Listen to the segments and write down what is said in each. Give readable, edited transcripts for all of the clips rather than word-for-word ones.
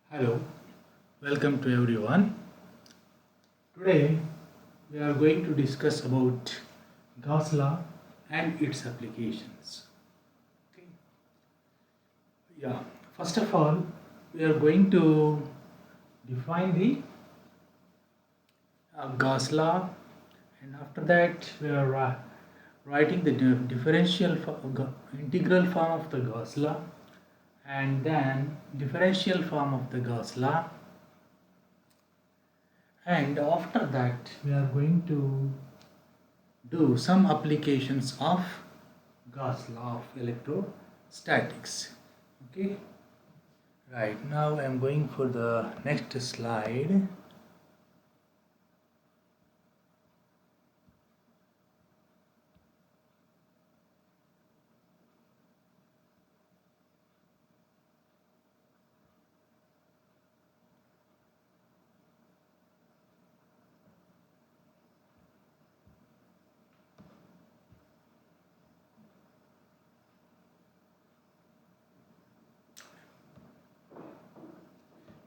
Hello, welcome to everyone. Today we are going to discuss about Gauss Law and its applications. Okay. Yeah, first of all, we are going to define the Gauss Law, and after that we are writing the integral form of the Gauss Law, and then differential form of the Gauss Law. And after that, we are going to do some applications of Gauss law of electrostatics. Okay, right now I am going for the next slide.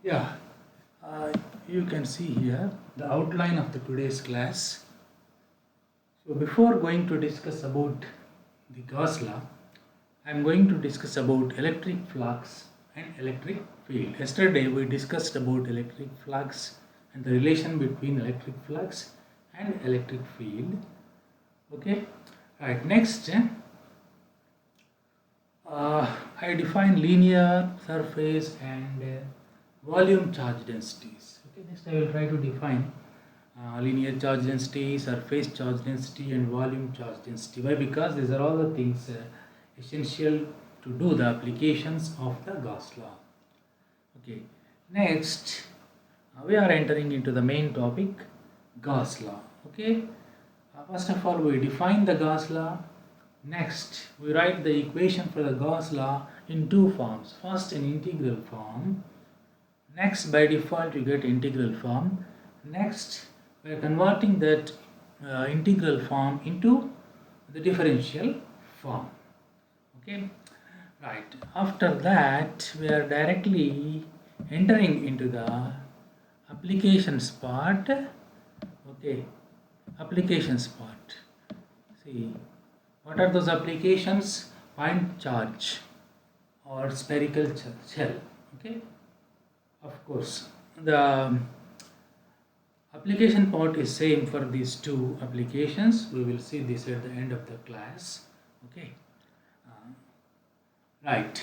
Yeah, uh, you can see here the outline of the today's class. So before going to discuss about the Gauss law, I am going to discuss about electric flux and electric field. Yesterday we discussed about electric flux and the relation between electric flux and electric field. Okay, right. Next, I define linear surface and volume charge densities. Okay, next I will try to define linear charge density, surface charge density, and volume charge density. Why? Because these are all the things essential to do the applications of the Gauss law. Okay, next we are entering into the main topic, Gauss law. Okay, first of all we define the Gauss law. Next, we write the equation for the Gauss law in two forms. First, in integral form. Next, by default, you get integral form. Next, we are converting that integral form into the differential form. Okay, right. After that, we are directly entering into the applications part. Okay, applications part. See. What are those applications? Point charge or spherical shell. Okay, of course, the application part is same for these two applications. We will see this at the end of the class. Okay, right.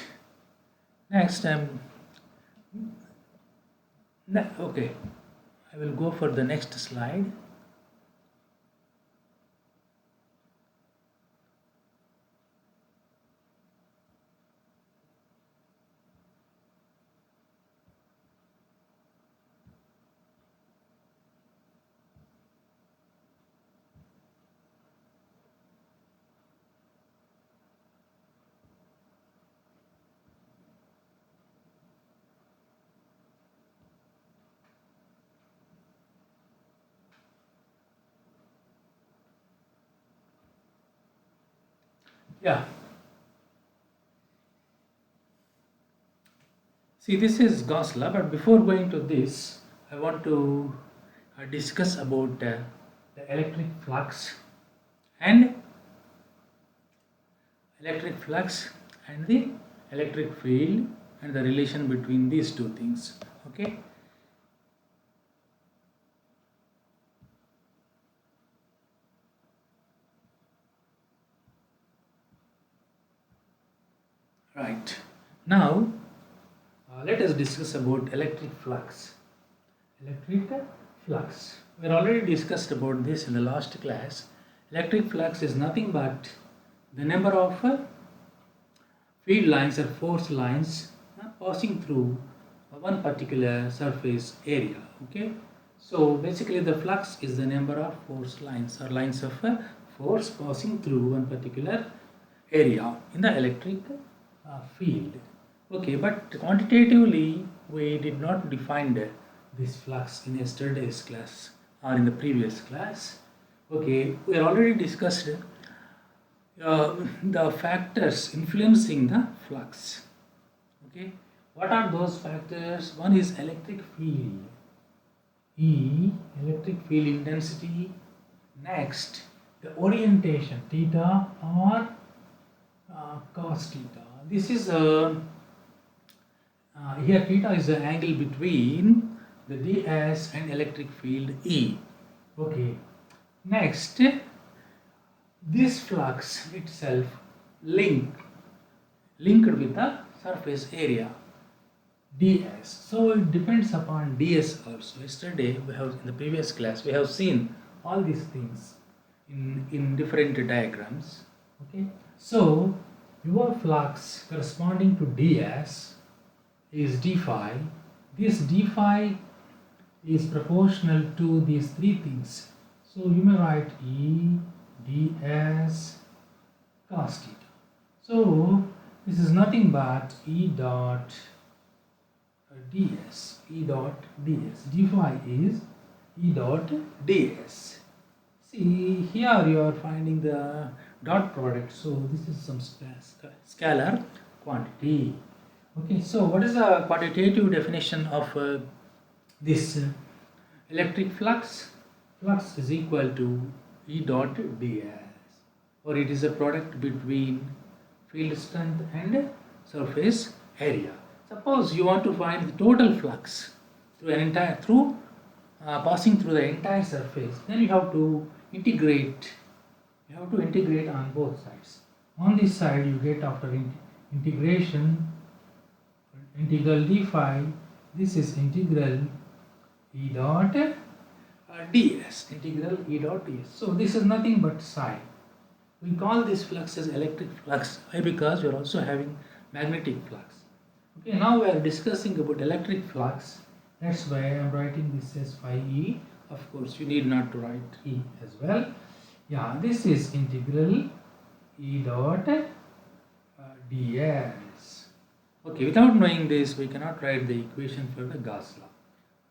Next, okay, I will go for the next slide. Yeah. See, this is Gauss law, but before going to this, I want to discuss about the and electric flux and the electric field and the relation between these two things. Okay. Right. Now, let us discuss about electric flux. Electric flux. We already discussed about this in the last class. Electric flux is nothing but the number of field lines or force lines passing through one particular surface area. Okay. So basically the flux is the number of force lines or lines of force passing through one particular area in the electric field. Okay, but quantitatively we did not define this flux in yesterday's class or in the previous class. Okay, we already discussed the factors influencing the flux. Okay, What are those factors? One is electric field, E, electric field intensity. Next, the orientation, theta or cos theta. This is here theta is the angle between the ds and electric field E. Okay. Next, this flux itself linked with the surface area ds. So it depends upon ds also. Yesterday we have, in the previous class, we have seen all these things in different diagrams. Okay. So your flux corresponding to ds is d phi. This d phi is proportional to these three things. So you may write E ds cos theta. So this is nothing but E dot ds. E dot ds. D phi is E dot ds. See, here you are finding the dot product. So this is some scalar quantity. Okay, so what is the quantitative definition of this electric flux? Flux is equal to E dot ds, or it is a product between field strength and surface area. Suppose you want to find the total flux through an entire passing through the entire surface, then you have to integrate. You have to integrate on both sides. On this side, you get after integration integral d phi. This is integral E dot ds. Integral E dot ds. So this is nothing but psi. We call this flux as electric flux. Why? Because we are also having magnetic flux. Okay, now we are discussing about electric flux. That's why I am writing this as phi E. Of course, you need not to write E as well. Yeah, this is integral E dot ds. Okay, without knowing this, we cannot write the equation for the Gauss law.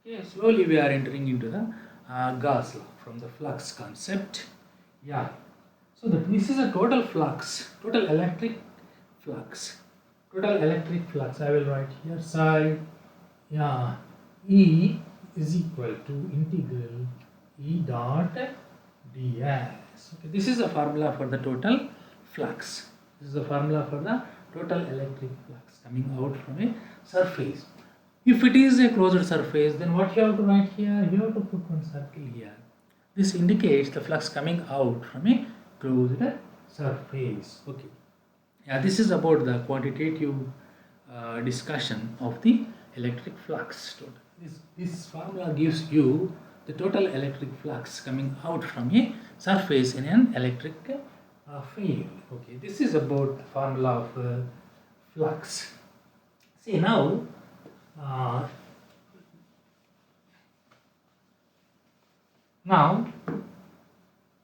Okay, slowly we are entering into the Gauss law from the flux concept. Yeah. So this is a total flux, total electric flux. Total electric flux, I will write here psi, yeah, E is equal to integral E dot ds. Okay, this is the formula for the total flux. This is the formula for the total electric flux coming out from a surface. If it is a closed surface, then what you have to write here? You have to put one circle here. This indicates the flux coming out from a closed surface. Okay. Yeah, this is about the quantitative discussion of the electric flux. This formula gives you the total electric flux coming out from a surface in an electric field. Okay, this is about the formula of flux. See now,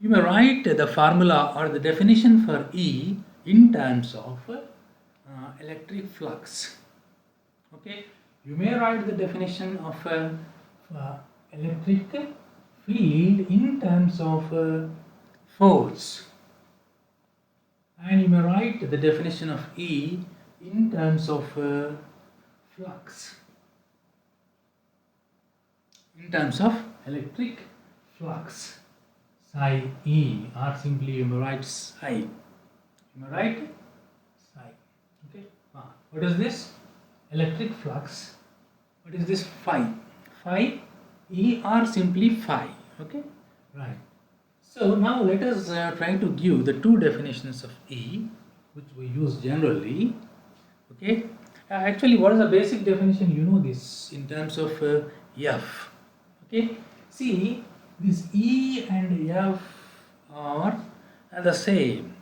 you may write the formula or the definition for E in terms of electric flux. Okay, you may write the definition of electric field in terms of force, and you may write the definition of E in terms of flux, in terms of electric flux, psi E, or simply you may write psi. You may write psi. Okay. What is this? Electric flux. What is this? Phi. Phi E, or simply phi. Okay. Right. So now let us try to give the two definitions of E, which we use generally. Okay. Actually, what is the basic definition? You know this in terms of F. Okay. See, this E and F are the same.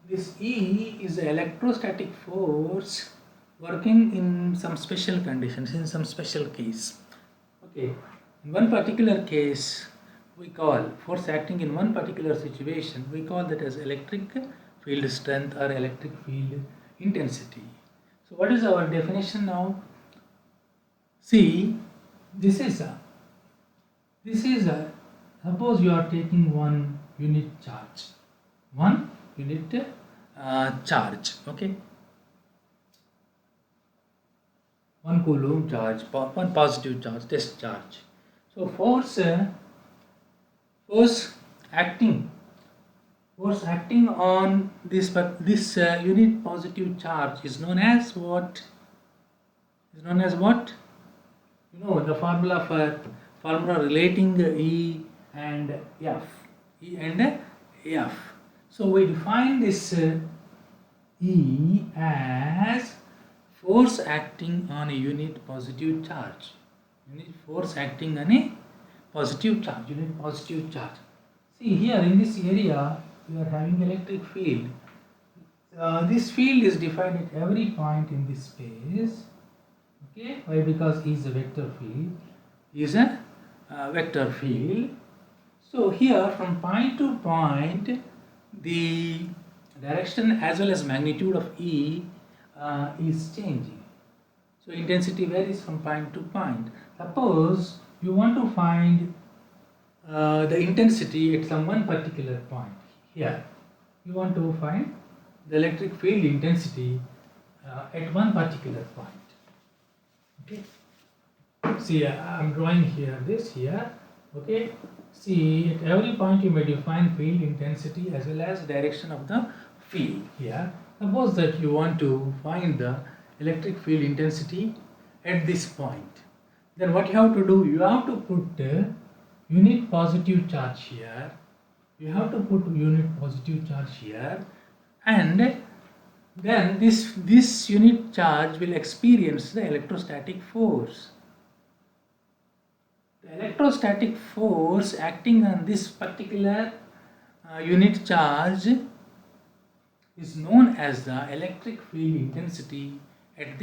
This E is the electrostatic force working in some special conditions, in some special case. Okay. In one particular case, we call force acting in one particular situation, we call that as electric field strength or electric field intensity. So what is our definition now? See, this is suppose you are taking one unit charge, charge. Okay. 1 coulomb charge, one positive charge, test charge. So force acting force acting on this unit positive charge is known as what? Is known as what? You know the formula relating E and F. E and F. So we define this E as force acting on a unit positive charge. Unit force acting on a positive charge. Unit positive charge. See here in this area we are having electric field. This field is defined at every point in this space. Okay, why? Because E is a vector field. E is a vector field. So here from point to point, the direction as well as magnitude of E is changing. So intensity varies from point to point. Suppose you want to find the intensity at some one particular point. Here, you want to find the electric field intensity at one particular point. Okay. See, I am drawing here this here. Okay. See, at every point you may define field intensity as well as direction of the field. Here, suppose that you want to find the electric field intensity at this point. Then what you have to do? You have to put unit positive charge here. You have to put unit positive charge here, and then this unit charge will experience the electrostatic force. The electrostatic force acting on this particular unit charge is known as the electric field intensity at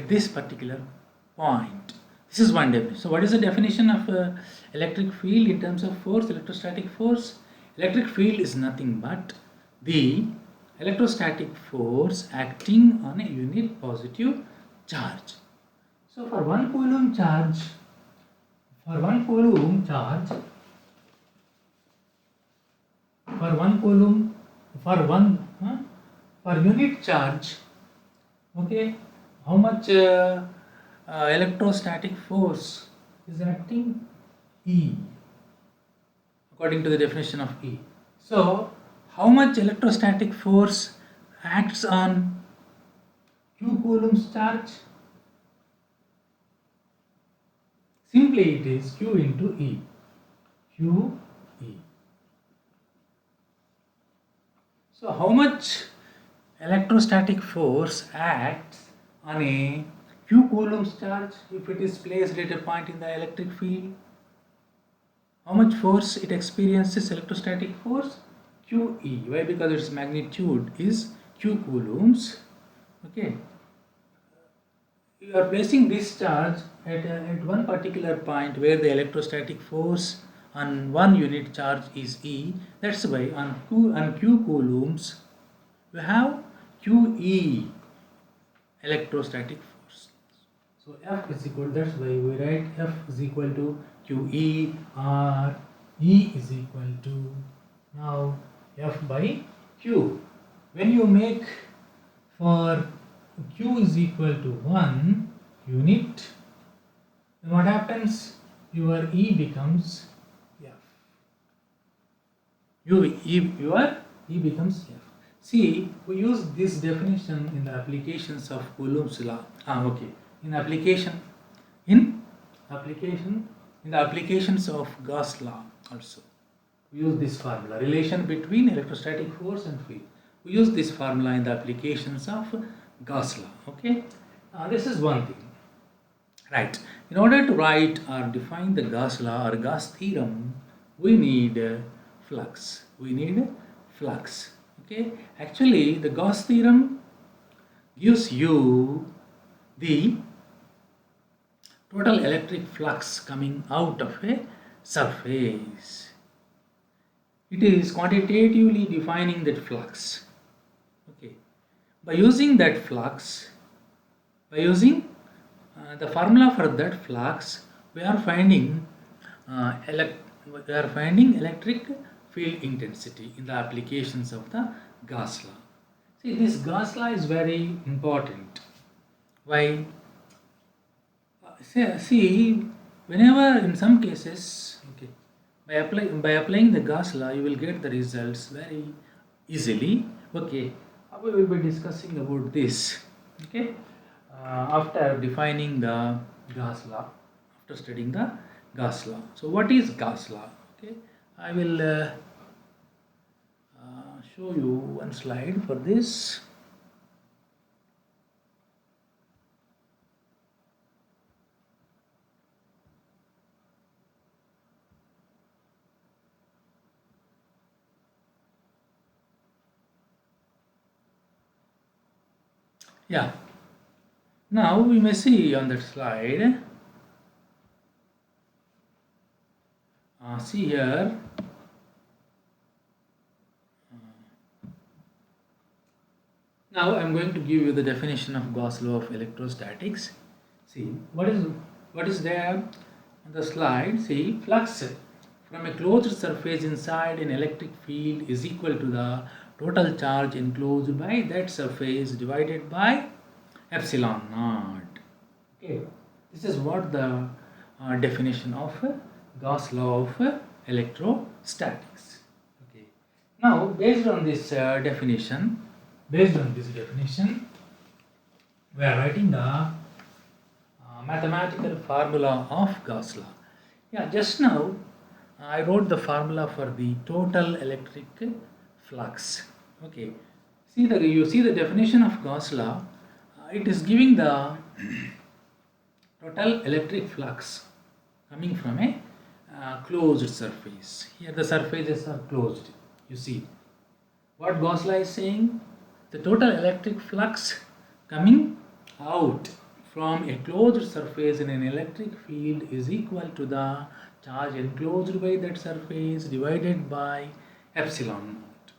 this particular point. This is one definition. So what is the definition of electric field in terms of force, electrostatic force? Electric field is nothing but the electrostatic force acting on a unit positive charge. So for 1 coulomb charge, for 1 coulomb charge, for 1 coulomb, for unit charge, okay, how much electrostatic force is acting? E, according to the definition of E. So how much electrostatic force acts on Q coulombs charge? Simply it is Q into E. Q E. So how much electrostatic force acts on a Q coulombs charge if it is placed at a point in the electric field? How much force it experiences electrostatic force? QE. Why? Because its magnitude is Q coulombs. Okay. You are placing this charge at one particular point where the electrostatic force on one unit charge is E. That's why on Q coulombs we have QE electrostatic force. So F is equal, that's why we write F is equal to QE, or E is equal to now F by Q. When you make for Q is equal to 1 unit, then what happens? Your E becomes F. Your E becomes F. See, we use this definition in the applications of Coulomb's law. Okay. In the applications of Gauss Law also. We use this formula, relation between electrostatic force and field. We use this formula in the applications of Gauss Law. Okay. This is one thing. Right. In order to write or define the Gauss Law or Gauss theorem, we need flux. We need flux. Okay. Actually, the Gauss theorem gives you the total electric flux coming out of a surface. It is quantitatively defining that flux. Okay. By using that flux, by using the formula for that flux, we are finding electric field intensity in the applications of the Gauss law. See, this Gauss law is very important. Why? See, whenever in some cases, okay, by applying the Gauss law, you will get the results very easily. Okay, we will be discussing about this. Okay, after defining the Gauss law, after studying the Gauss law. So, what is Gauss law? Okay, I will show you one slide for this. Yeah. Now we may see on that slide. See here. Now I am going to give you the definition of Gauss law of electrostatics. See what is there on the slide. See, flux from a closed surface inside an electric field is equal to the total charge enclosed by that surface divided by epsilon naught. Okay, this is what the definition of Gauss law of electrostatics. Okay, now based on this definition, we are writing the mathematical formula of Gauss law. Yeah, just now I wrote the formula for the total electric flux. Okay, you see the definition of Gauss law. It is giving the total electric flux coming from a closed surface. Here the surfaces are closed. You see what Gauss law is saying? The total electric flux coming out from a closed surface in an electric field is equal to the charge enclosed by that surface divided by epsilon naught.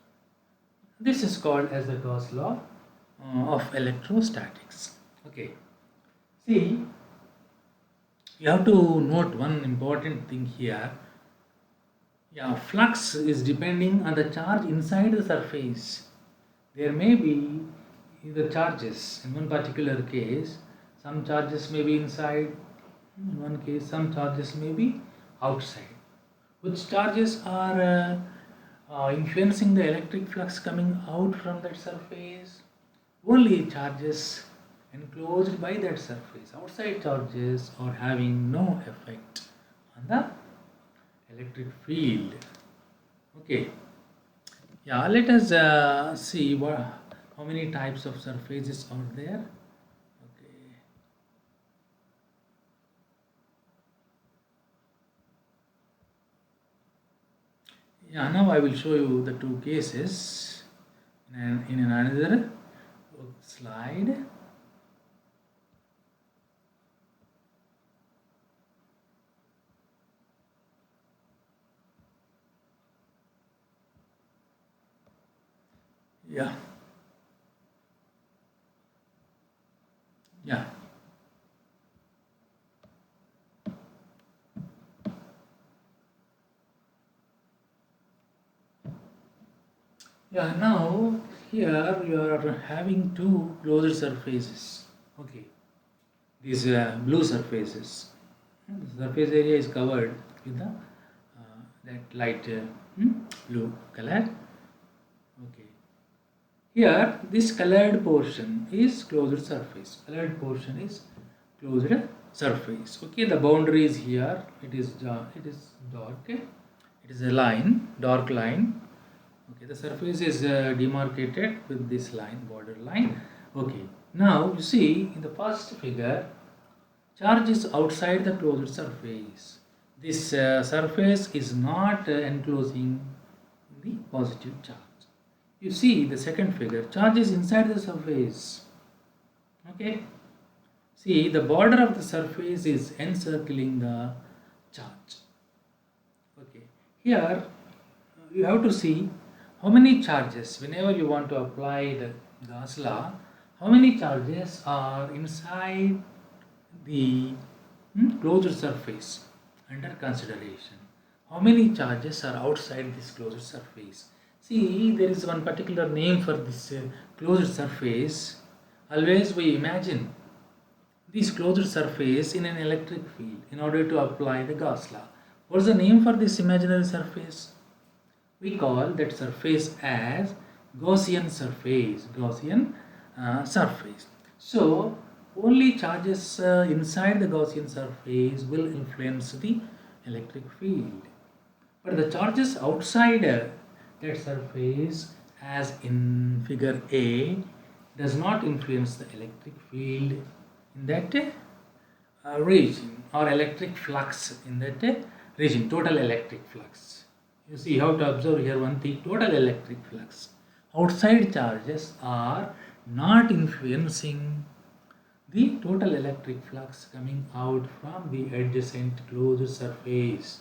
This is called as the Gauss law of electrostatics. Okay, see, you have to note one important thing here. Yeah, flux is depending on the charge inside the surface. There may be the charges. In one particular case, some charges may be inside. In one case, some charges may be outside. Which charges are influencing the electric flux coming out from that surface? Only charges enclosed by that surface. Outside charges are having no effect on the electric field. Okay. Yeah, let us see how many types of surfaces are there. Okay. Yeah, now I will show you the two cases in another slide. Yeah. Yeah. Yeah, now here you are having two closed surfaces. Okay, these blue surfaces. The surface area is covered with that light blue color. Okay, here this colored portion is closed surface. Colored portion is closed surface. Okay, the boundary is here. It is dark. It is a line, dark line. Okay, the surface is demarcated with this line, border line. Okay, now you see in the first figure, charge is outside the closed surface. This surface is not enclosing the positive charge. You see the second figure, charge is inside the surface. Okay, see the border of the surface is encircling the charge. Okay, here you have to see how many charges, whenever you want to apply the Gauss law, how many charges are inside the closed surface under consideration? How many charges are outside this closed surface? See, there is one particular name for this closed surface. Always we imagine this closed surface in an electric field in order to apply the Gauss law. What's the name for this imaginary surface? We call that surface as Gaussian surface. Gaussian surface. So only charges inside the Gaussian surface will influence the electric field. But the charges outside that surface, as in figure A, does not influence the electric field in that region, or electric flux in that region, total electric flux. You see how to observe here one thing, total electric flux. Outside charges are not influencing the total electric flux coming out from the adjacent closed surface.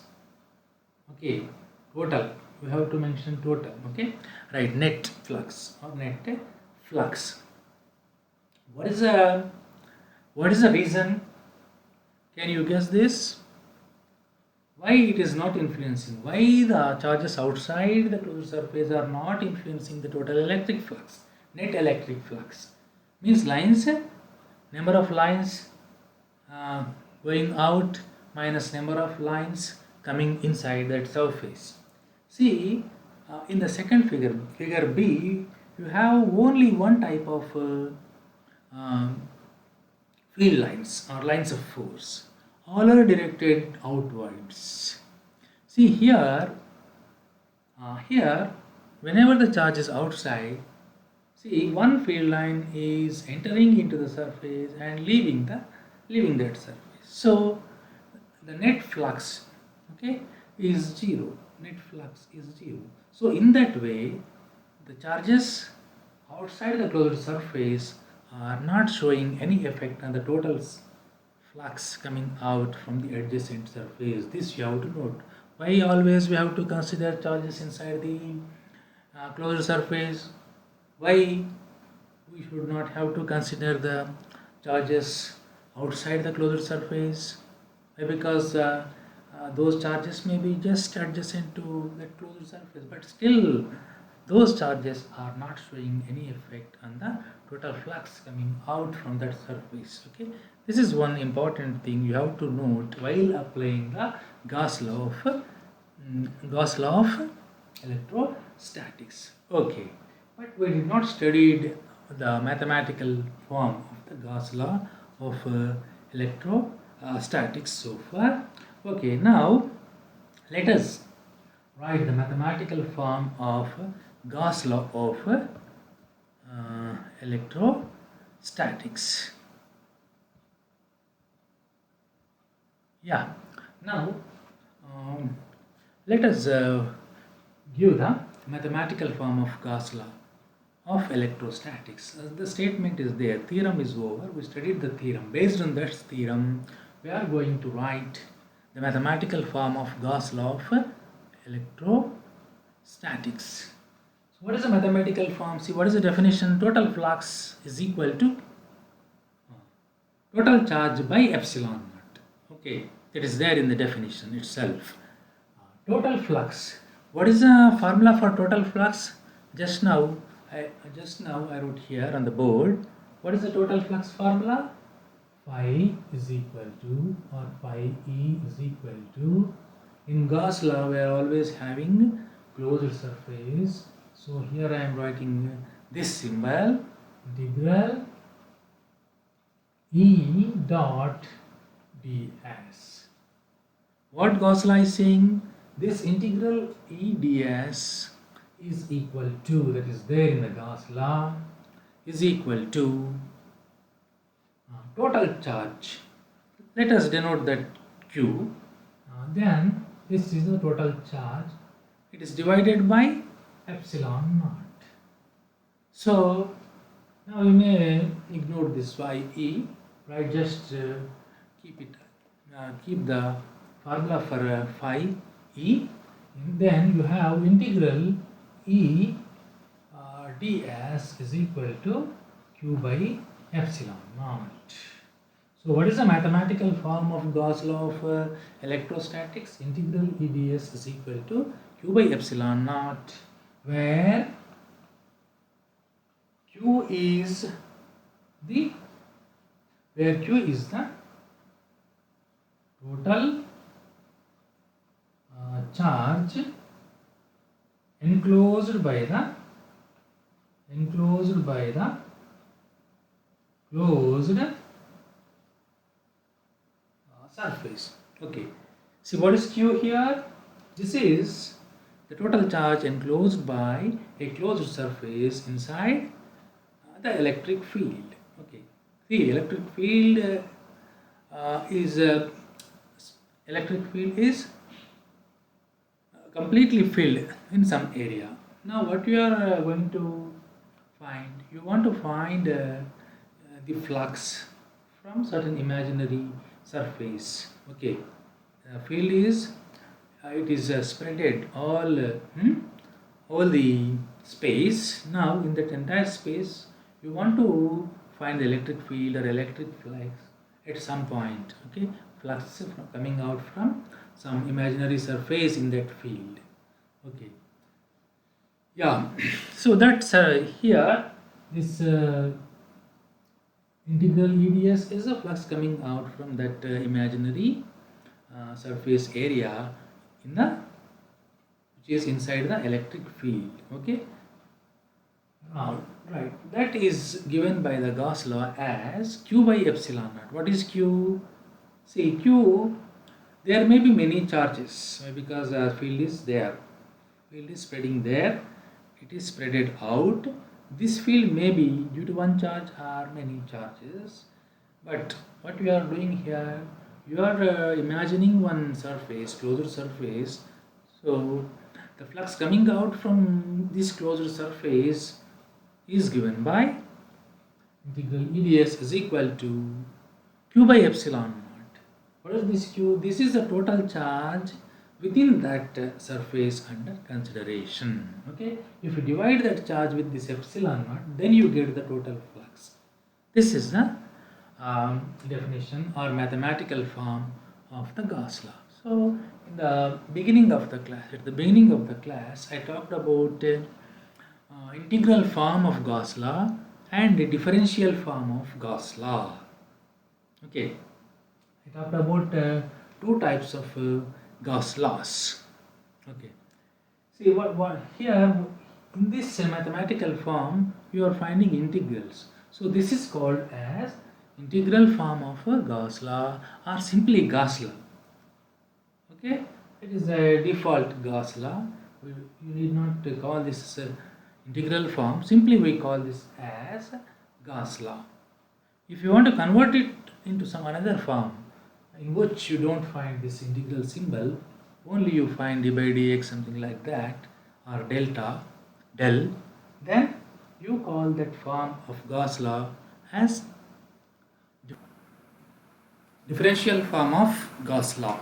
Okay, total, we have to mention total. Okay, right, net flux or net flux. What is the reason? Can you guess this? Why it is not influencing? Why the charges outside the closed surface are not influencing the total electric flux? Net electric flux means lines, number of lines going out minus number of lines coming inside that surface. See, in the second figure, figure B, you have only one type of field lines or lines of force. All are directed outwards. See here, whenever the charge is outside, see one field line is entering into the surface and leaving that surface. So the net flux, okay, is zero. Net flux is zero. So in that way, the charges outside the closed surface are not showing any effect on the total flux coming out from the adjacent surface. This you have to note. Why always we have to consider charges inside the closed surface? Why we should not have to consider the charges outside the closed surface? Why? Because those charges may be just adjacent to that closed surface, but still those charges are not showing any effect on the total flux coming out from that surface. Okay, this is one important thing you have to note while applying the Gauss law of electrostatics. Okay, but we did not study the mathematical form of the Gauss law of electrostatics so far. Okay, now let us write the mathematical form of Gauss law of electrostatics. Yeah, now let us give the mathematical form of Gauss law of electrostatics. The statement is there, theorem is over, we studied the theorem. Based on that theorem, we are going to write the mathematical form of Gauss law of electrostatics. So what is the mathematical form? See, what is the definition? Total flux is equal to total charge by epsilon naught. Okay, it is there in the definition itself. Total flux. What is the formula for total flux? Just now I wrote here on the board. What is the total flux formula? Phi is equal to, or phi E is equal to, in Gauss law we are always having closed surface. So here I am writing this symbol, integral E dot ds. What Gauss law is saying? This integral E ds is equal to, that is there in the Gauss law, is equal to total charge. Let us denote that Q. Then this is the total charge. It is divided by epsilon naught. So now you may ignore this phi E, right? Just keep the formula for phi E. And then you have integral E ds is equal to Q by epsilon naught. So what is the mathematical form of Gauss law of electrostatics? Integral E ds is equal to Q by epsilon naught, where Q is the where Q is the total charge enclosed by the closed surface. Okay. See what is Q here? This is the total charge enclosed by a closed surface inside the electric field. Okay. See, electric field is completely filled in some area. Now, what you are going to find? You want to find the flux from certain imaginary surface. Okay, field is it is spreaded all the space. Now, in that entire space, you want to find the electric field or electric flux at some point. Okay, flux coming out from some imaginary surface in that field. Okay, yeah. So that's here this integral EDS is a flux coming out from that imaginary surface area in the which is inside the electric field. Okay, right, that is given by the Gauss law as Q by epsilon naught. What is Q? See, Q, there may be many charges because field is there, field is spreading there, it is spreaded out. This field may be due to one charge or many charges, but what we are doing here, you are imagining one surface, closed surface. So the flux coming out from this closed surface is given by integral EDS is equal to Q by epsilon naught. What is this Q? This is the total charge within that surface under consideration. Okay, if you divide that charge with this epsilon naught, then you get the total flux. This is the definition or mathematical form of the Gauss law. So in the beginning of the class, I talked about integral form of Gauss law and the differential form of Gauss law. Okay, I talked about two types of Gauss laws. Okay, see what here in this mathematical form you are finding integrals. So this is called as integral form of a Gauss law or simply Gauss law. Okay, it is a default Gauss law. You need not call this integral form. Simply we call this as Gauss law. If you want to convert it into some another form in which you don't find this integral symbol, only you find d by dx something like that or delta, del, then you call that form of Gauss law as differential form of Gauss law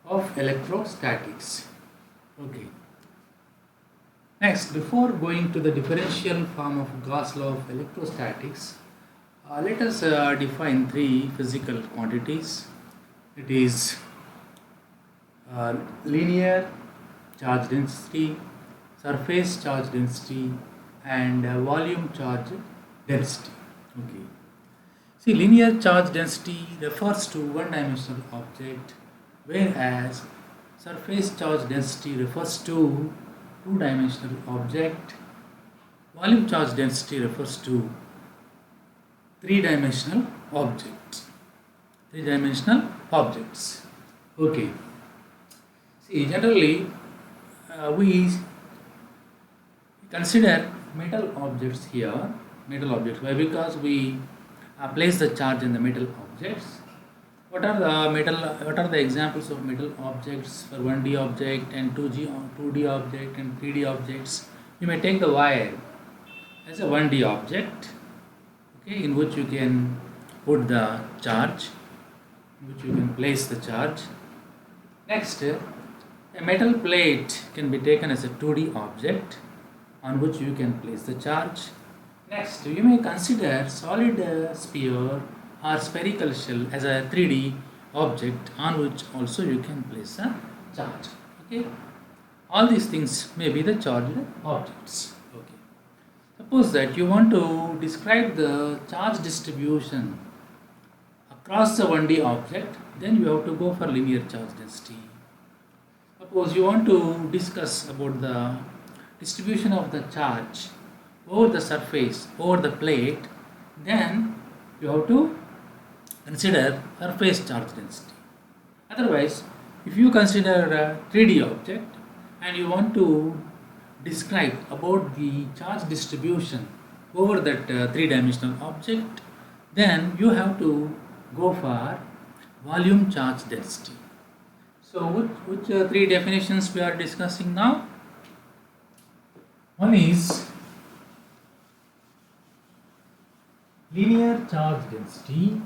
of electrostatics. Okay. Next, before going to the differential form of Gauss law of electrostatics, let us define three physical quantities. It is linear charge density, surface charge density, and volume charge density. Okay. See, linear charge density refers to one-dimensional object, whereas surface charge density refers to two-dimensional object. Volume charge density refers to three-dimensional objects. Okay. See, generally we consider metal objects here. Metal objects. Why? Because we place the charge in the metal objects. What are the examples of metal objects for 1D object and 2D object and 3D objects? You may take the wire as a 1D object, okay, in which you can put the charge, in which you can place the charge. Next, a metal plate can be taken as a 2D object on which you can place the charge. Next, you may consider solid sphere or spherical shell as a 3D object on which also you can place a charge. Okay, all these things may be the charged objects. Suppose that you want to describe the charge distribution cross the 1D object, then you have to go for linear charge density. Suppose you want to discuss about the distribution of the charge over the surface, over the plate, then you have to consider surface charge density. Otherwise, if you consider a 3D object and you want to describe about the charge distribution over that three-dimensional object, then you have to go for volume charge density. So which three definitions we are discussing now? One is linear charge density,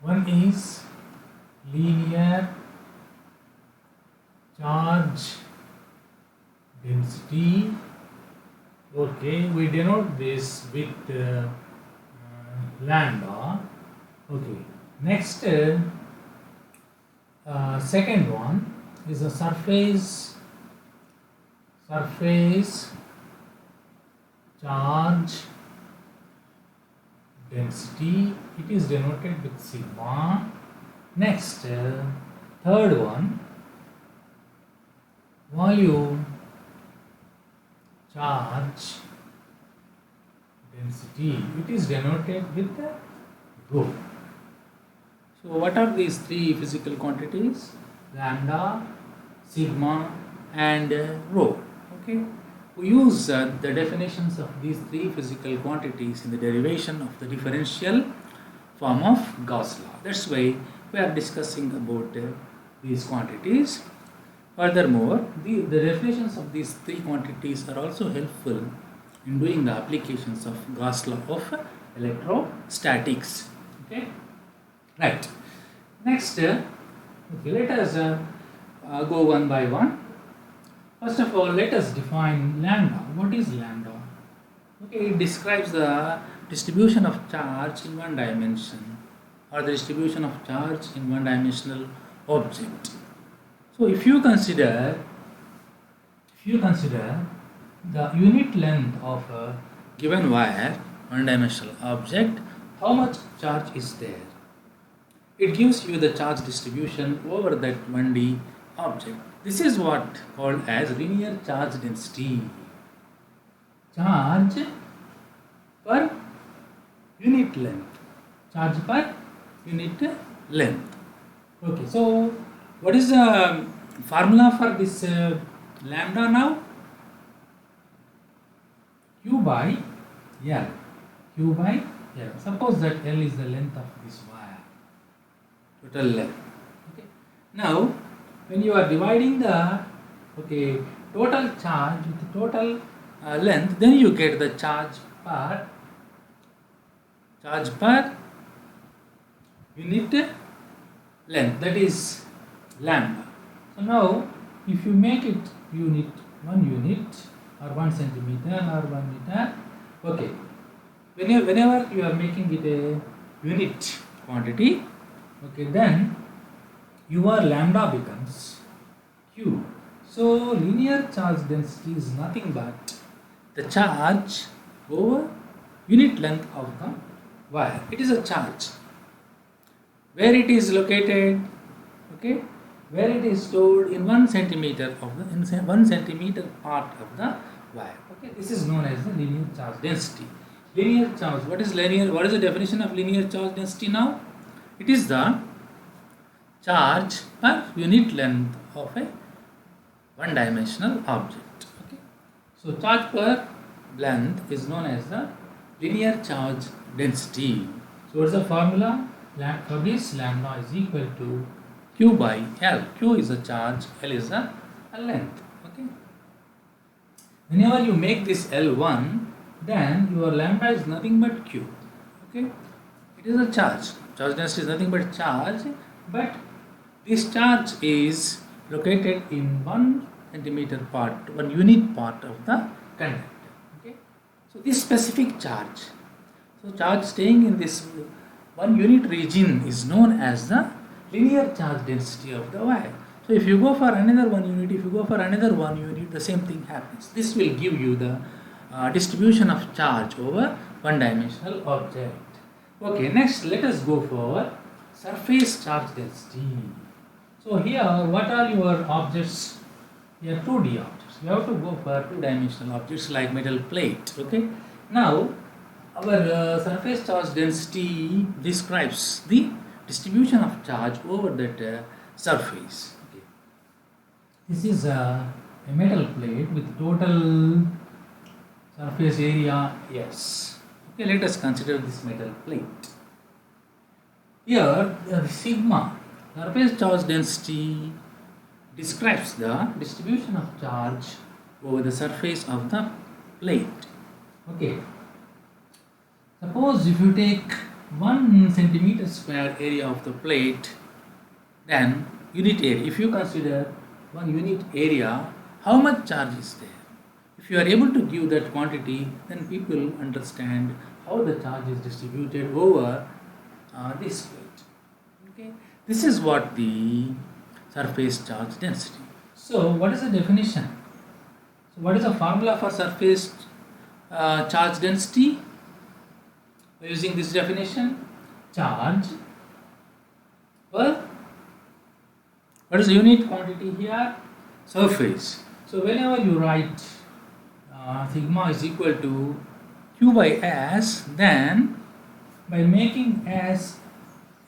one is linear charge density. Okay, we denote this with lambda. Okay, next second one is a surface charge density. It is denoted with sigma. Next, third one, volume charge density. It is denoted with the rho. So what are these three physical quantities? Lambda, sigma and rho. Okay. We use the definitions of these three physical quantities in the derivation of the differential form of Gauss law. That's why we are discussing about these quantities. Furthermore, the definitions of these three quantities are also helpful in doing the applications of Gauss law of electrostatics. Okay, right. Next, okay, let us go one by one. First of all, let us define lambda. What is lambda? Okay, it describes the distribution of charge in one dimension, or the distribution of charge in one dimensional object. So if you consider the unit length of a given wire, one dimensional object, how much charge is there? It gives you the charge distribution over that 1D object. This is what called as linear charge density. Charge per unit length. Charge per unit length. Okay, so what is the formula for this lambda now? Q by L. Q by L. Suppose that L is the length of this wire. Total length. Okay. Now, when you are dividing the total charge with the total length, then you get the charge per unit length, that is lambda. So now if you make it unit, 1 unit or 1 centimeter or 1 meter, okay, whenever you are making it a unit quantity, okay, then your lambda becomes Q. So linear charge density is nothing but the charge over unit length of the wire. It is a charge. Where it is located, okay, where it is stored in 1 centimeter of the 1 centimeter part of the wire. Okay, this is known as the linear charge density. Linear charge. What is linear? What is the definition of linear charge density now? It is the charge per unit length of a one-dimensional object. Okay, so charge per length is known as the linear charge density. So what is the formula? For this, lambda is equal to Q by L. Q is a charge, L is a length. Okay. Whenever you make this L1, then your lambda is nothing but Q. Okay. It is a charge. Charge density is nothing but charge, but this charge is located in 1 centimeter part, 1 unit part of the conductor. Okay. So this specific charge, so charge staying in this 1 unit region is known as the linear charge density of the wire. So if you go for another 1 unit, if you go for another 1 unit, the same thing happens. This will give you the distribution of charge over one-dimensional object. Okay, next let us go for surface charge density. So here, what are your objects? Here 2D objects. You have to go for two-dimensional objects like metal plate. Okay. Now, our surface charge density describes the distribution of charge over that surface. Okay. This is a metal plate with total surface area S. Okay, let us consider this metal plate. Here, sigma, surface charge density, describes the distribution of charge over the surface of the plate. Okay. Suppose if you take 1 centimeter square area of the plate, then unit area, if you consider 1 unit area, how much charge is there? If you are able to give that quantity, then people understand how the charge is distributed over this plate. Okay, this is what the surface charge density. So, what is the definition? So, what is the formula for surface charge density? By using this definition, charge per, what is the unit quantity here? Surface. So, whenever you write sigma is equal to Q by S, then by making S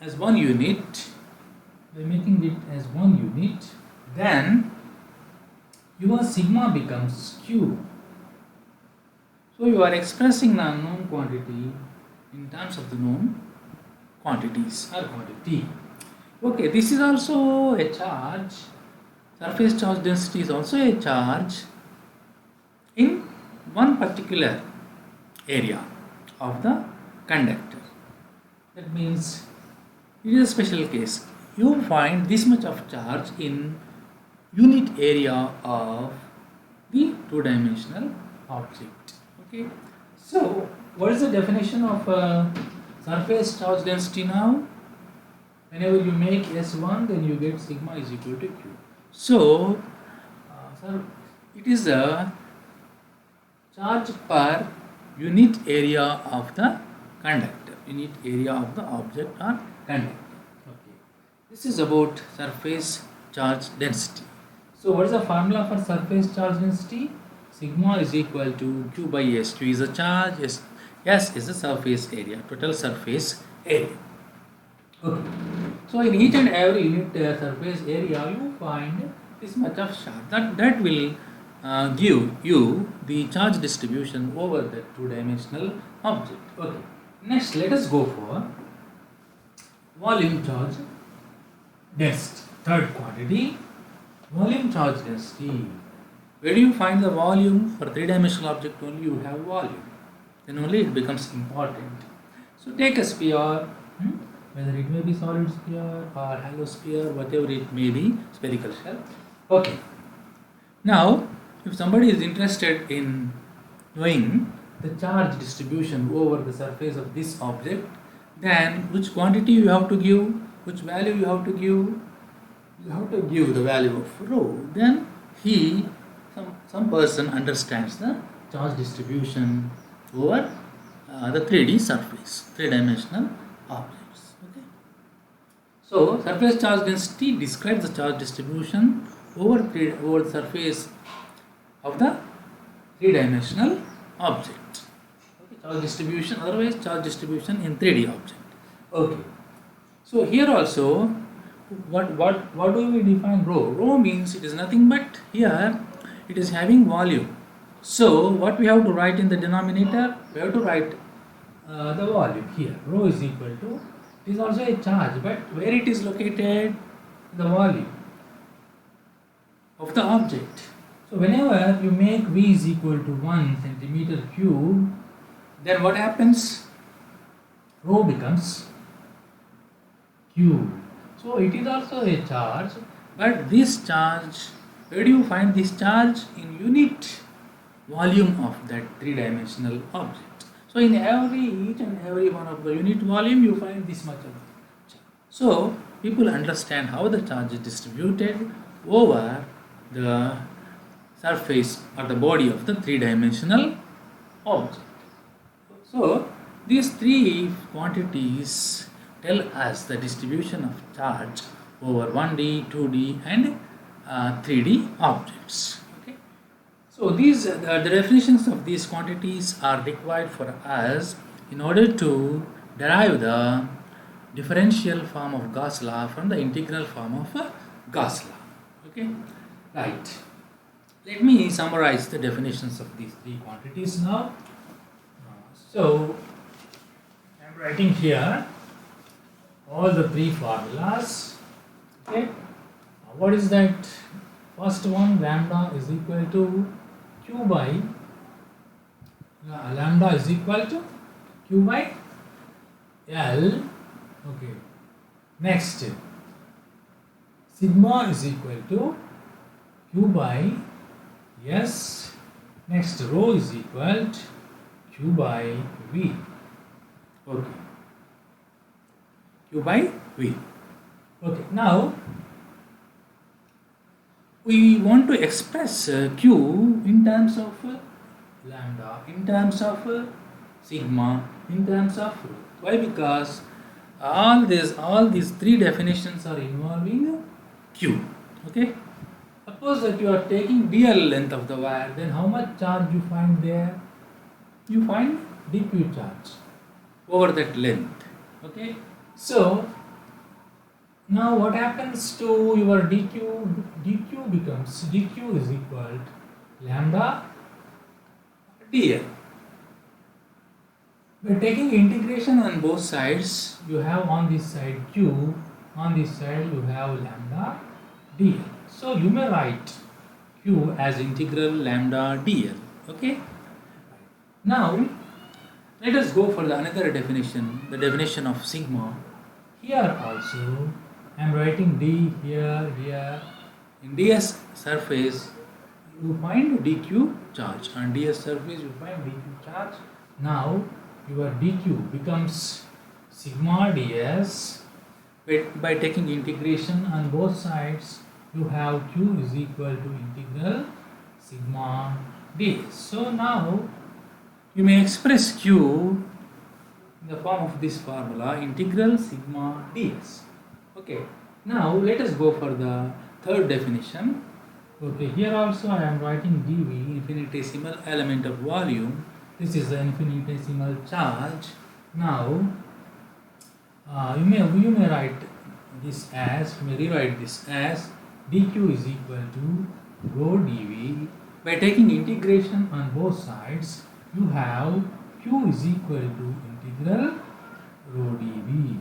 as 1 unit, then your sigma becomes Q. So you are expressing the unknown quantity in terms of the known quantities or quantity. Okay, this is also a charge. Surface charge density is also a charge in one particular area of the conductor. That means it is a special case. You find this much of charge in unit area of the two-dimensional object. Okay. So, what is the definition of surface charge density now? Whenever you make S1, then you get sigma is equal to Q. So, it is a charge per unit area of the conductor, unit area of the object or conductor. Okay. This is about surface charge density. So, what is the formula for surface charge density? Sigma is equal to Q by S. Q is a charge, S is the surface area, total surface area. Okay. So, in each and every unit surface area, you find this much of charge. That will give you the charge distribution over the two-dimensional object. Okay. Next, let us go for volume charge density. Third quantity, volume charge density. Where do you find the volume? For three-dimensional object only you have volume. Then only it becomes important. So take a sphere, whether it may be solid sphere or hollow sphere, whatever it may be, spherical shell. Okay. Now, if somebody is interested in knowing the charge distribution over the surface of this object, then which quantity you have to give, which value you have to give? You have to give the value of rho. Then some person understands the charge distribution over the 3D surface, three-dimensional objects. Okay. So, surface charge density describes the charge distribution over the surface of the three-dimensional object. Okay. Charge distribution, otherwise charge distribution in 3D object. Okay. So here also, what do we define rho? Rho means it is nothing but here it is having volume. So what we have to write in the denominator? We have to write the volume here. Rho is equal to, it is also a charge, but where it is located? The volume of the object. So whenever you make V is equal to 1 centimeter cube, then what happens? Rho becomes Q. So it is also a charge, but this charge, where do you find this charge? In unit volume of that three-dimensional object. So in each and every one of the unit volume, you find this much of charge. So people understand how the charge is distributed over the surface or the body of the three-dimensional object. So these three quantities tell us the distribution of charge over 1D, 2D and 3D objects. Okay. So the definitions of these quantities are required for us in order to derive the differential form of Gauss law from the integral form of Gauss law. Okay, right. Let me summarize the definitions of these three quantities now. So I am writing here all the three formulas. Okay, what is that? First one, lambda is equal to Q by lambda is equal to Q by L. Okay. Next, sigma is equal to Q by S. Next, rho is equal to Q by V. Okay. Q by V. Okay. Now we want to express Q in terms of lambda, in terms of sigma, in terms of rho. Why? Because all these three definitions are involving Q. Okay. Suppose that you are taking dl length of the wire, then how much charge you find there? You find dq charge over that length. Okay. So now what happens to your dq? dq becomes dq is equal to lambda dl. By taking integration on both sides, you have on this side q, on this side you have lambda dl. So you may write q as integral lambda dl. Okay. Now let us go for the another definition, the definition of sigma. Here also I am writing d here. In ds surface you find dq charge, on ds surface you find dq charge. Now your dq becomes sigma ds. By taking integration on both sides, you have q is equal to integral sigma ds. So now you may express q in the form of this formula, integral sigma ds. Okay. Now let us go for the third definition. Okay. Here also I am writing dv, infinitesimal element of volume. This is the infinitesimal charge. Now you may write this as, you may rewrite this as dq is equal to rho dv. By taking integration on both sides, you have q is equal to integral rho dv.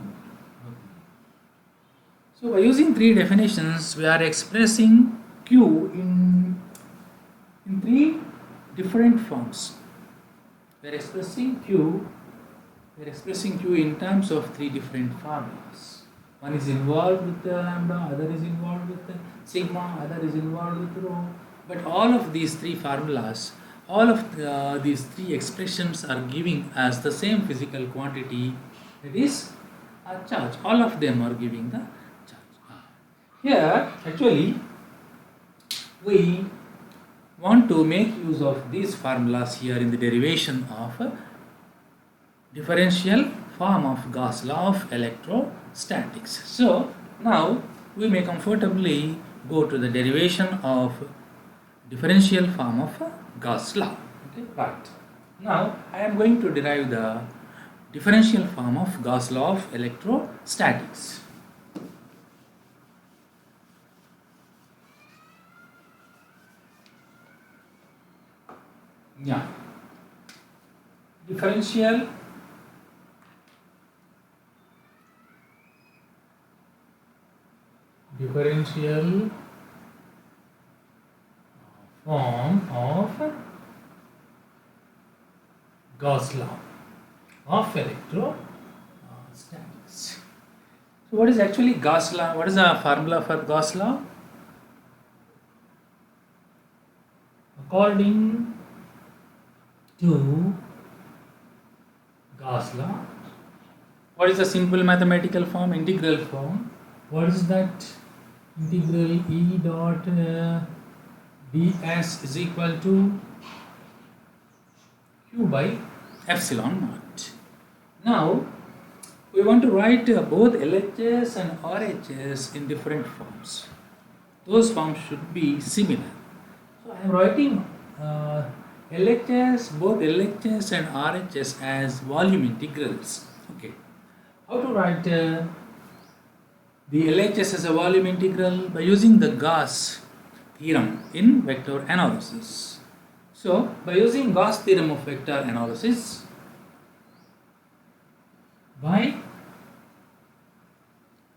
Okay. So by using three definitions, we are expressing q in three different forms. We are expressing q in terms of three different formulas. One is involved with lambda, other is involved with sigma, other is involved with rho. But all of these three formulas, all of these three expressions are giving us the same physical quantity, that is a charge. All of them are giving the charge. Here actually we want to make use of these formulas here in the derivation of differential form of Gauss law of electrostatics. So now we may comfortably go to the derivation of differential form of Gauss law. Okay, right. Now I am going to derive the differential form of Gauss law of electrostatics. Yeah. Differential form of Gauss law of electrostatics. So what is actually Gauss law? What is the formula for Gauss law? According to Gauss law, what is the simple mathematical form? Integral form. What is that? Integral E dot ds is equal to Q by epsilon naught. Now we want to write both LHS and RHS in different forms. Those forms should be similar. So I am writing LHS, both LHS and RHS as volume integrals. Okay. How to write the LHS as a volume integral? By using the Gauss theorem in vector analysis. So by using Gauss theorem of vector analysis, by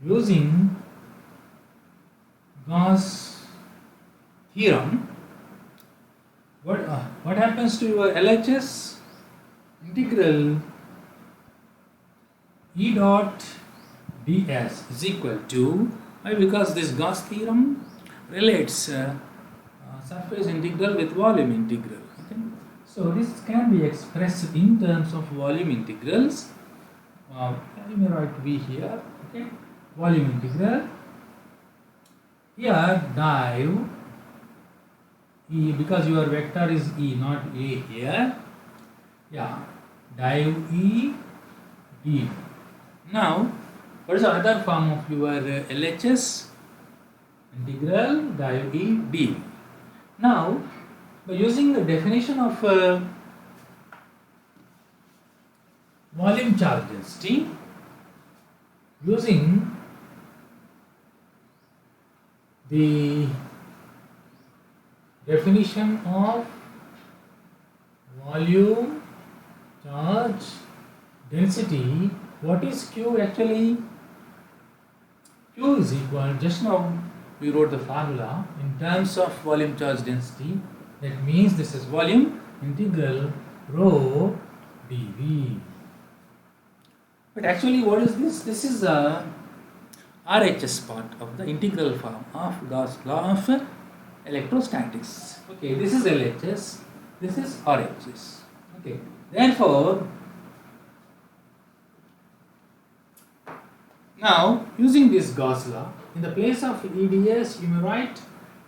using Gauss theorem, what happens to your LHS? Integral E dot ds is equal to, why? Because this Gauss theorem relates surface integral with volume integral. Okay? So this can be expressed in terms of volume integrals. You may write V here. Okay, volume integral. Here dive E, because your vector is E, not A here. Yeah, dive E d. Now, what is the other form of your LHS? Integral dive E d. Now, by using the definition of volume charge density, using the definition of volume charge density, what is Q actually? Q is equal, just now we wrote the formula in terms of volume charge density. That means this is volume integral rho dV. But actually, what is this? This is a RHS part of the integral form of Gauss law of electrostatics. Okay, this is LHS, this is RHS. Okay, therefore, now using this Gauss law, in the place of EDS, you may write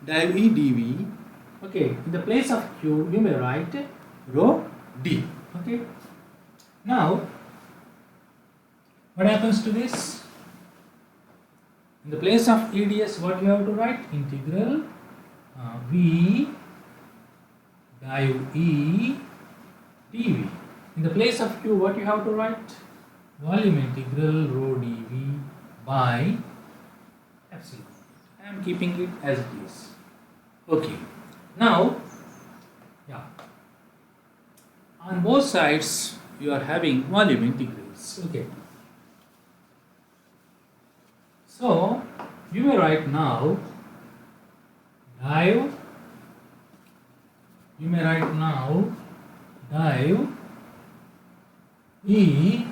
div E dV. Okay, in the place of Q, you may write rho d. Okay, now what happens to this? In the place of EDS, what you have to write? Integral V div E dV. In the place of Q, what you have to write? Volume integral rho dV by epsilon. I am keeping it as it is. Okay. Now, yeah, on both sides you are having volume integrals. Okay. So you may write now dive. You may write now dive E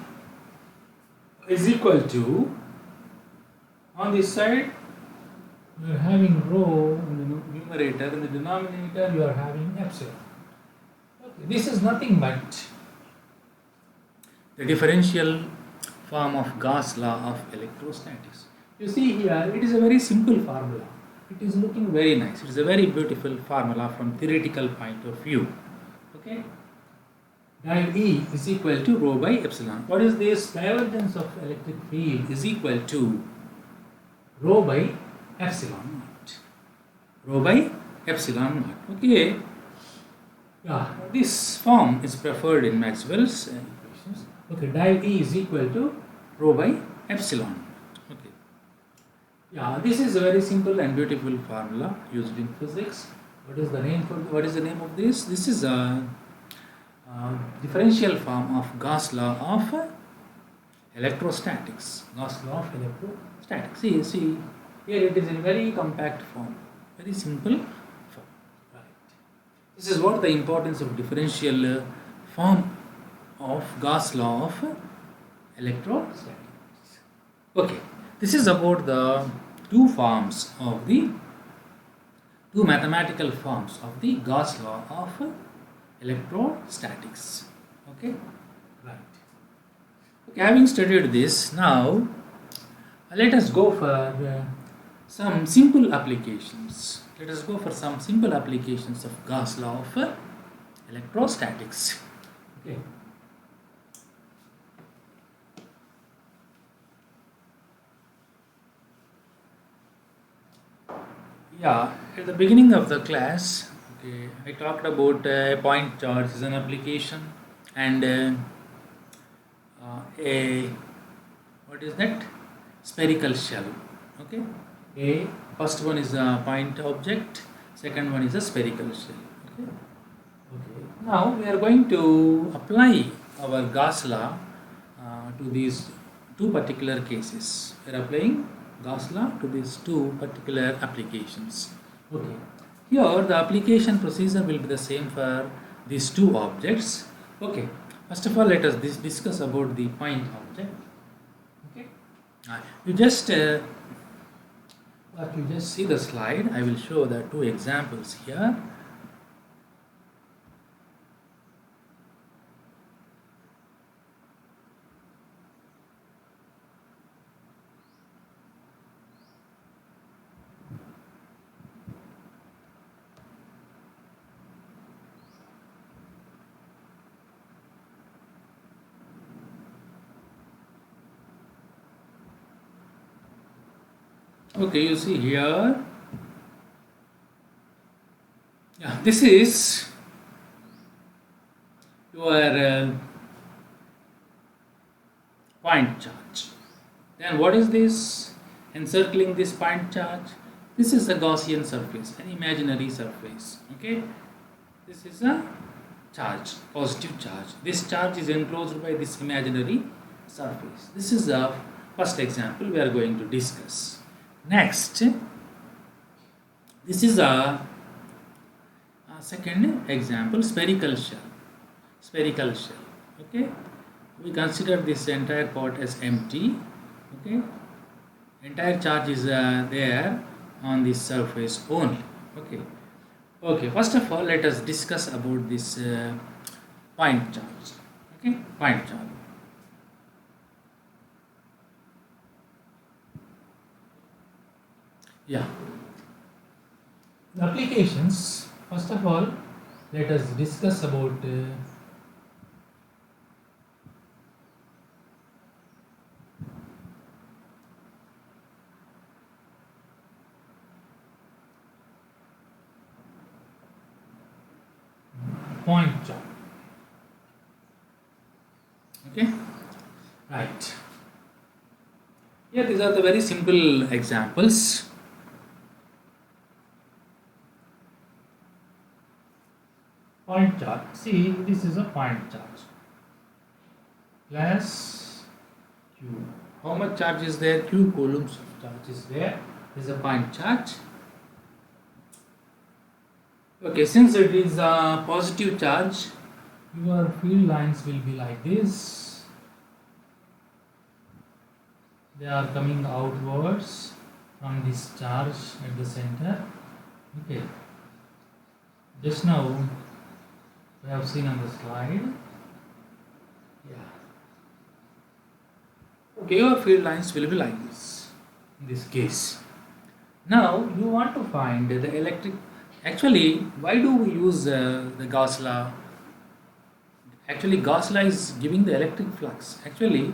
is equal to, on this side you are having rho in the numerator, in the denominator you are having epsilon. Okay. This is nothing but the differential form of Gauss law of electrostatics. You see here, it is a very simple formula. It is looking very nice. It is a very beautiful formula from theoretical point of view. Okay. Div E is equal to rho by epsilon. What is this? Divergence of electric field is equal to rho by epsilon naught. Rho by epsilon naught. Okay. Yeah, this form is preferred in Maxwell's equations. Okay, div E is equal to rho by epsilon. Okay. Yeah, this is a very simple and beautiful formula used in physics. What is the name of this? This is a differential form of Gauss law of electrostatics. Gauss law of electrostatics. See, here it is in very compact form, very simple form. Right. This is what the importance of differential form of Gauss law of electrostatics. Okay, this is about the two mathematical forms of the Gauss law of electrostatics. Okay, right. Okay, having studied this, now let us go for some simple applications. Let us go for some simple applications of Gauss law of electrostatics. Okay. Yeah, at the beginning of the class, okay, I talked about point charge as an application and a what is that? Spherical shell. Okay, a first one is a point object, second one is a spherical shell. Okay, okay. Now we are going to apply our Gauss law to these two particular cases. We are applying Gauss law to these two particular applications. Okay. Here the application procedure will be the same for these two objects. Okay. First of all, let us discuss about the point object. Okay. You just if you just see the slide, I will show the two examples here. Okay, you see here. Yeah, this is your point charge. Then what is this? Encircling this point charge. This is a Gaussian surface, an imaginary surface. Okay, this is a charge, positive charge. This charge is enclosed by this imaginary surface. This is the first example we are going to discuss. Next, this is a second example, spherical shell. Spherical shell. Okay, we consider this entire part as empty. Okay, entire charge is there on this surface only. Okay. Okay, first of all, let us discuss about this point charge. Okay, point charge. Yeah. The applications. First of all, let us discuss about point charge. Okay, right. Yeah, these are the very simple examples. Point charge. See, this is a point charge. Plus Q. How much charge is there? Q coulombs of charge is there. This is a point charge. Okay, since it is a positive charge, your field lines will be like this. They are coming outwards from this charge at the center. Okay. Just now we have seen on the slide. Yeah. Okay, your field lines will be like this in this case. Now you want to find the electric. Actually, why do we use the Gauss law? Actually, Gauss law is giving the electric flux. Actually,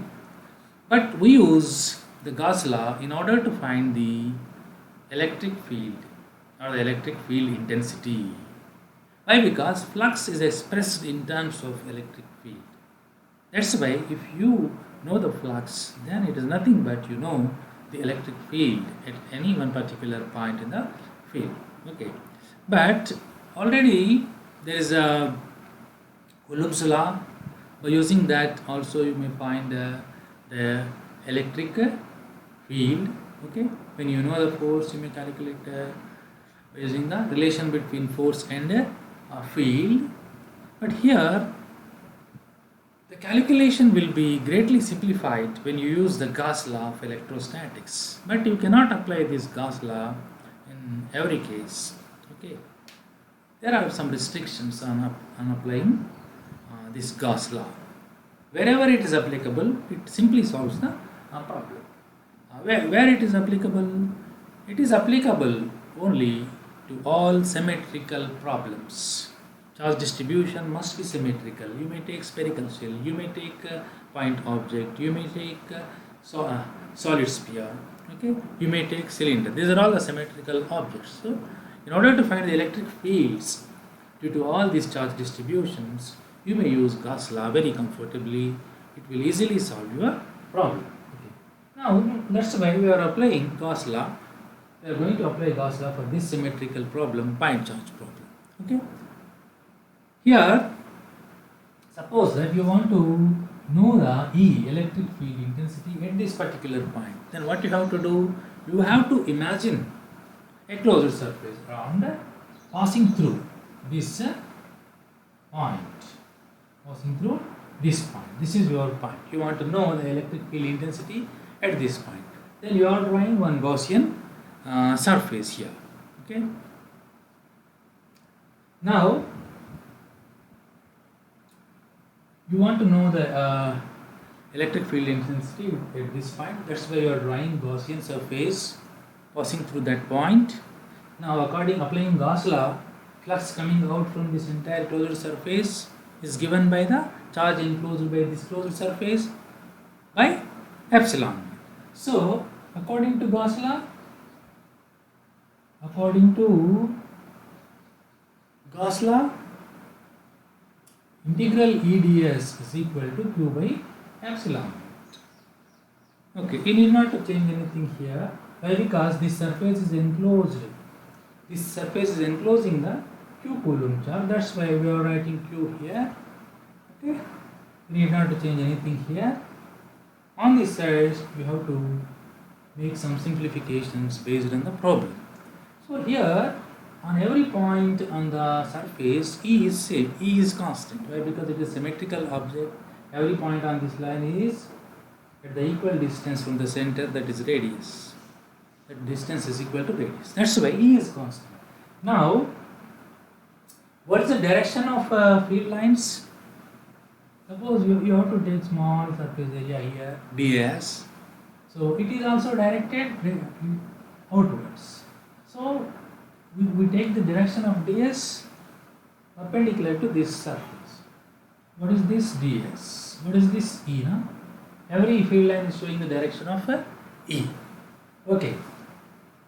but we use the Gauss law in order to find the electric field or the electric field intensity. Why? Because flux is expressed in terms of electric field. That's why if you know the flux, then it is nothing but you know the electric field at any one particular point in the field. Okay, but already there is a Coulomb's law. By using that, also you may find the electric field. Okay, when you know the force, you may calculate by using the relation between force and field. But here the calculation will be greatly simplified when you use the Gauss law of electrostatics. But you cannot apply this Gauss law in every case. Okay, there are some restrictions on applying this Gauss law. Wherever it is applicable, it simply solves the problem. Where it is applicable only to all symmetrical problems. Charge distribution must be symmetrical. You may take spherical shell, you may take point object, you may take solid sphere. Okay, you may take cylinder. These are all the symmetrical objects. So, in order to find the electric fields due to all these charge distributions, you may use Gauss law very comfortably. It will easily solve your problem. Okay. Now, that's why we are applying Gauss law. We are going to apply Gauss law for this symmetrical problem, point charge problem. Okay. Here, suppose that you want to know the E, electric field intensity at this particular point. Then what you have to do? You have to imagine a closed surface around passing through this point. Passing through this point. This is your point. You want to know the electric field intensity at this point. Then you are drawing one Gaussian surface here. Okay. Now, you want to know the electric field intensity at this point. That's why you are drawing Gaussian surface passing through that point. Now, applying Gauss law, flux coming out from this entire closed surface is given by the charge enclosed by this closed surface by epsilon. So, according to Gauss law, integral EDS is equal to Q by epsilon. Okay, you need not to change anything here. Why? Because this surface is enclosed. This surface is enclosing the Q Coulomb charge. That's why we are writing Q here. Okay, you need not to change anything here. On this side, you have to make some simplifications based on the problem. So here, on every point on the surface, E is same, E is constant. Why? Because it is a symmetrical object. Every point on this line is at the equal distance from the center, that is radius. That distance is equal to radius. That's why E is constant. Now, what is the direction of field lines? Suppose you have to take small surface area here, ds. So it is also directed outwards. So we take the direction of ds perpendicular to this surface. What is this ds? What is this E? Huh? Every field line is showing the direction of E. Okay.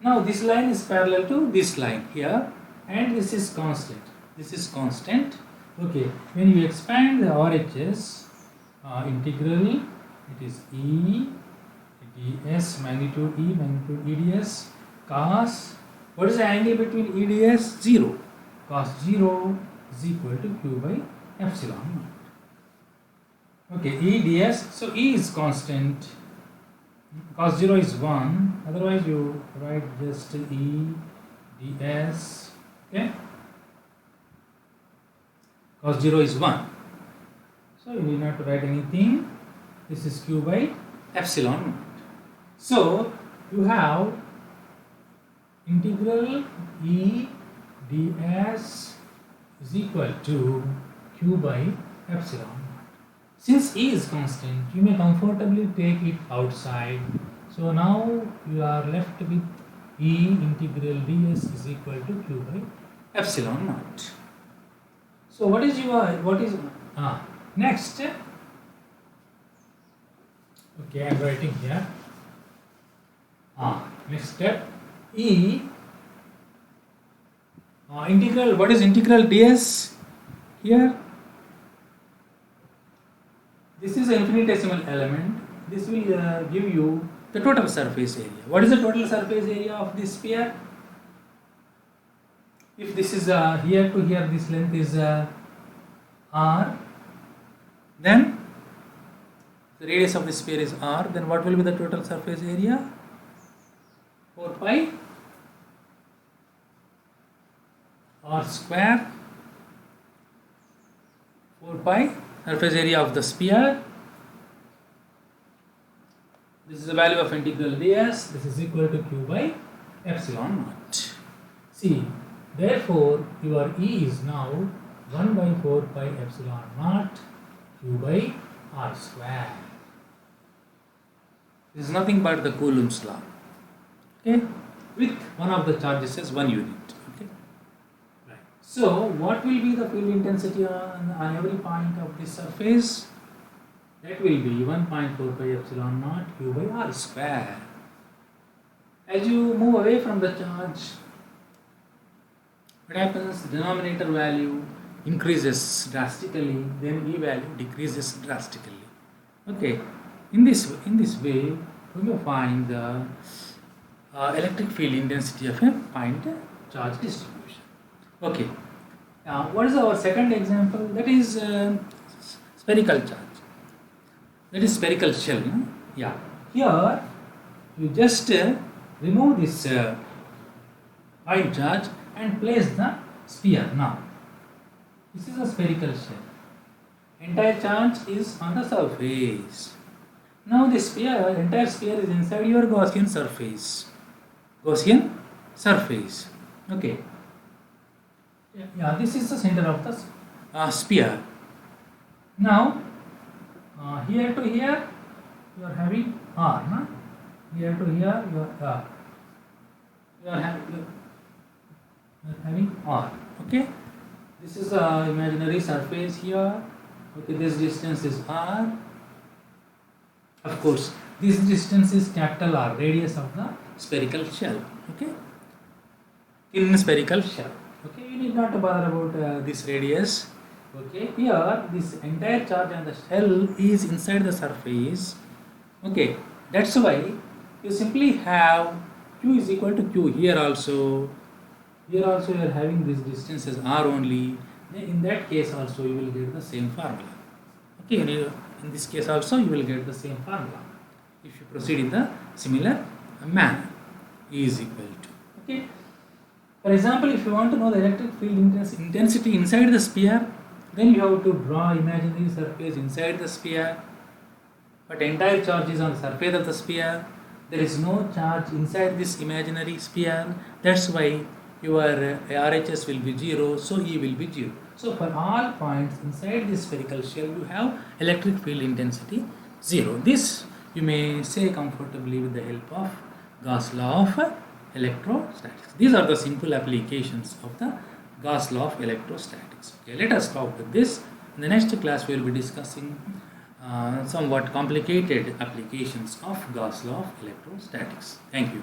Now this line is parallel to this line here, and this is constant. This is constant. Okay. When you expand the RHS integral, it is E ds magnitude E magnitude EDS cos. What is the angle between EDS? 0. Cos 0 is equal to Q by epsilon naught. Okay, EDS. So E is constant. Cos 0 is 1. Otherwise, you write just E ds. Okay. Cos 0 is 1. So you need not to write anything. This is Q by epsilon naught. So you have integral E ds is equal to Q by epsilon naught. Since E is constant, you may comfortably take it outside. So now you are left with E integral ds is equal to Q by epsilon naught. So next? Okay, I am writing here. Next step, E integral. What is integral ds here? This is an infinitesimal element. This will give you the total surface area. What is the total surface area of this sphere? If this is here to here, this length is r, then the radius of the sphere is r, then what will be the total surface area? 4 pi r square, 4 pi surface area of the sphere. This is the value of integral ds. This is equal to Q by epsilon naught. See, therefore your E is now 1 by 4 pi epsilon naught Q by r square. This is nothing but the Coulomb's law. Okay, with one of the charges as 1 unit. Okay, right. So what will be the field intensity on every point of this surface? That will be 1.4 pi epsilon naught Q by r square. As you move away from the charge, what happens? Denominator value increases drastically, then E value decreases drastically. Okay, in this way, we will find the electric field intensity of a point charge distribution. Okay, what is our second example? That is spherical charge. That is spherical shell. No? Yeah. Here, you just remove this point charge and place the sphere. Now, this is a spherical shell. Entire charge is on the surface. Now, the entire sphere is inside your Gaussian surface. Gaussian surface. Okay. Yeah, this is the center of the sphere. Now, here to here, you are having R. No? Here to here, you are having R. Okay. This is a imaginary surface here. Okay, this distance is R. Of course, this distance is capital R, radius of the spherical shell. Okay, in spherical shell. Okay, you need not to bother about this radius. Okay, here this entire charge on the shell is inside the surface. Okay, that's why you simply have Q is equal to Q here also. Here also you are having this distance as R only. Then in that case also you will get the same formula. Okay, in this case also you will get the same formula if you proceed in the similar manner. E is equal to. Okay. For example, if you want to know the electric field intensity inside the sphere, then you have to draw imaginary surface inside the sphere. But entire charge is on the surface of the sphere. There is no charge inside this imaginary sphere. That's why your RHS will be 0, so E will be 0. So for all points inside this spherical shell, you have electric field intensity 0. This you may say comfortably with the help of Gauss Law of Electrostatics. These are the simple applications of the Gauss Law of Electrostatics. Okay, let us stop with this. In the next class, we will be discussing somewhat complicated applications of Gauss Law of Electrostatics. Thank you.